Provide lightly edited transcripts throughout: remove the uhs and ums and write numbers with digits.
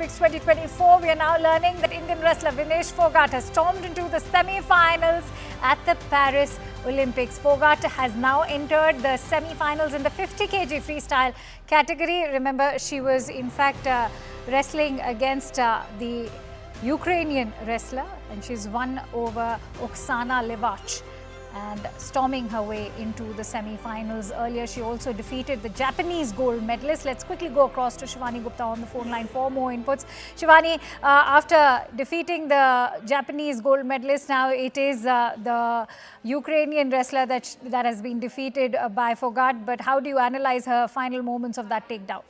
Olympics 2024. We are now learning that Indian wrestler Vinesh Phogat has stormed into the semi-finals at the Paris Olympics. Phogat has now entered the semi-finals in the 50kg Freestyle category. Remember, she was in fact wrestling against the Ukrainian wrestler, and she's won over Oksana Livach and storming her way into the semi-finals. Earlier, she also defeated the Japanese gold medalist. Let's quickly go across to Shivani Gupta on the phone line for more inputs. Shivani, after defeating the Japanese gold medalist, now it is the Ukrainian wrestler that has been defeated by Phogat. But how do you analyze her final moments of that takedown?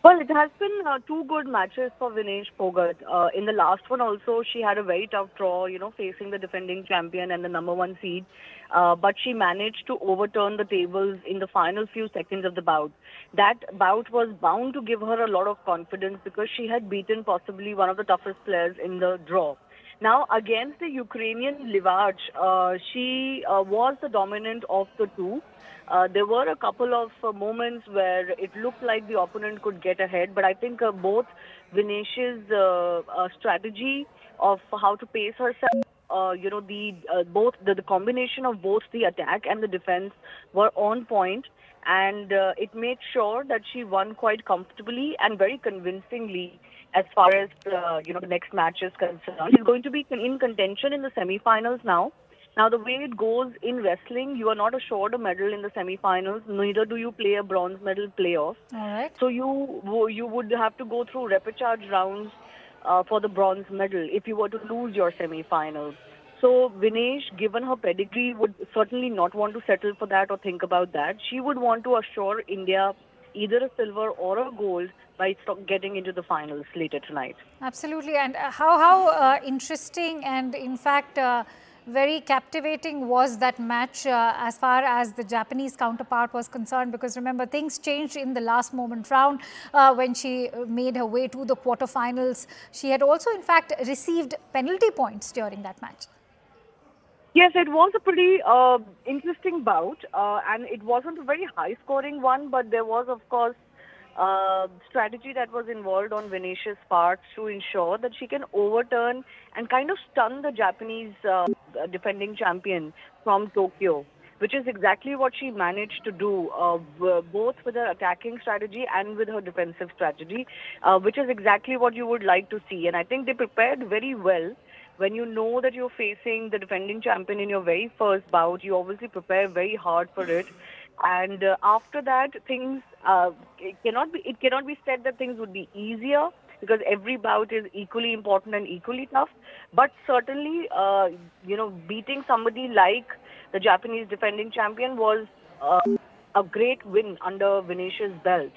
Well, it has been two good matches for Vinesh Phogat. In the last one also, she had a very tough draw, facing the defending champion and the #1 seed. But she managed to overturn the tables in the final few seconds of the bout. That bout was bound to give her a lot of confidence because she had beaten possibly one of the toughest players in the draw. Now, against the Ukrainian Livach, she was the dominant of the two. There were a couple of moments where it looked like the opponent could get ahead, but I think both Vinesh's strategy of how to pace herself, the combination of both the attack and the defense were on point, and it made sure that she won quite comfortably and very convincingly as far as the next match is concerned. She's going to be in contention in the semi-finals now. Now, the way it goes in wrestling, you are not assured a medal in the semi-finals, neither do you play a bronze medal playoff. All right. So you would have to go through repechage rounds for the bronze medal if you were to lose your semi-finals. So Vinesh, given her pedigree, would certainly not want to settle for that or think about that. She would want to assure India either a silver or a gold by getting into the finals later tonight. Absolutely. And how interesting and in fact very captivating was that match as far as the Japanese counterpart was concerned, because remember, things changed in the last moment round when she made her way to the quarterfinals. She had also in fact received penalty points during that match. Yes, it was a pretty interesting bout, and it wasn't a very high-scoring one, but there was, of course, strategy that was involved on Vinesh's part to ensure that she can overturn and kind of stun the Japanese defending champion from Tokyo, which is exactly what she managed to do, both with her attacking strategy and with her defensive strategy, which is exactly what you would like to see. And I think they prepared very well. When you know that you're facing the defending champion in your very first bout, you obviously prepare very hard for it. And after that, things it cannot be said that things would be easier, because every bout is equally important and equally tough. But certainly, beating somebody like the Japanese defending champion was a great win under Vinesh's belt,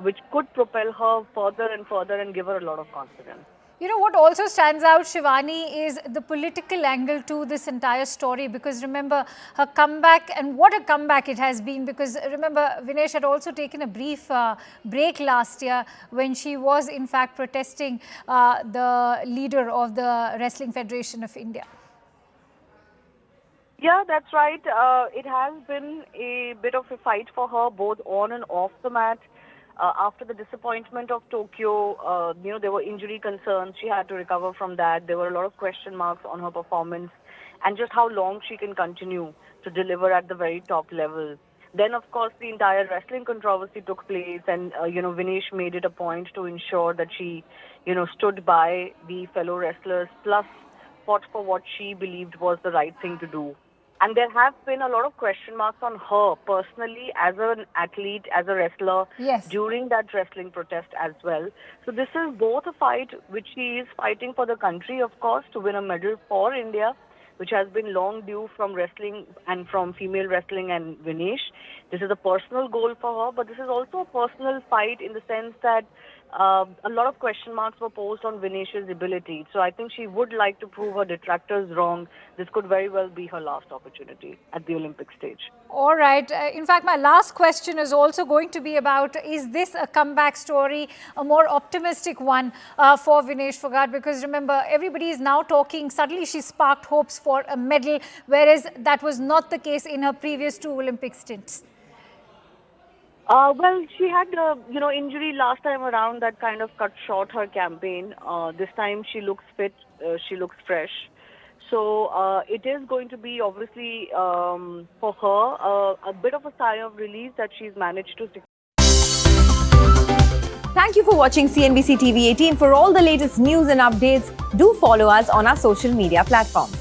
which could propel her further and further and give her a lot of confidence. You know what also stands out, Shivani, is the political angle to this entire story, because remember her comeback, and what a comeback it has been, because remember Vinesh had also taken a brief break last year when she was in fact protesting the leader of the Wrestling Federation of India. Yeah, that's right. It has been a bit of a fight for her both on and off the mat. After the disappointment of Tokyo, there were injury concerns. She had to recover from that. There were a lot of question marks on her performance and just how long she can continue to deliver at the very top level. Then, of course, the entire wrestling controversy took place, and, Vinesh made it a point to ensure that she, stood by the fellow wrestlers, plus fought for what she believed was the right thing to do. And there have been a lot of question marks on her personally as an athlete, as a wrestler, yes, during that wrestling protest as well. So this is both a fight which she is fighting for the country, of course, to win a medal for India, which has been long due from wrestling and from female wrestling and Vinesh. This is a personal goal for her, but this is also a personal fight in the sense that a lot of question marks were posed on Vinesh's ability. So I think she would like to prove her detractors wrong. This could very well be her last opportunity at the Olympic stage. All right. In fact, my last question is also going to be about, is this a comeback story, a more optimistic one for Vinesh Phogat? Because remember, everybody is now talking, suddenly she sparked hopes for a medal, whereas that was not the case in her previous two Olympic stints. Well, she had, injury last time around that kind of cut short her campaign. This time she looks fit, she looks fresh. So it is going to be obviously for her a bit of a sigh of relief that she's managed to. Thank you for watching CNBC TV 18. For all the latest news and updates, do follow us on our social media platforms.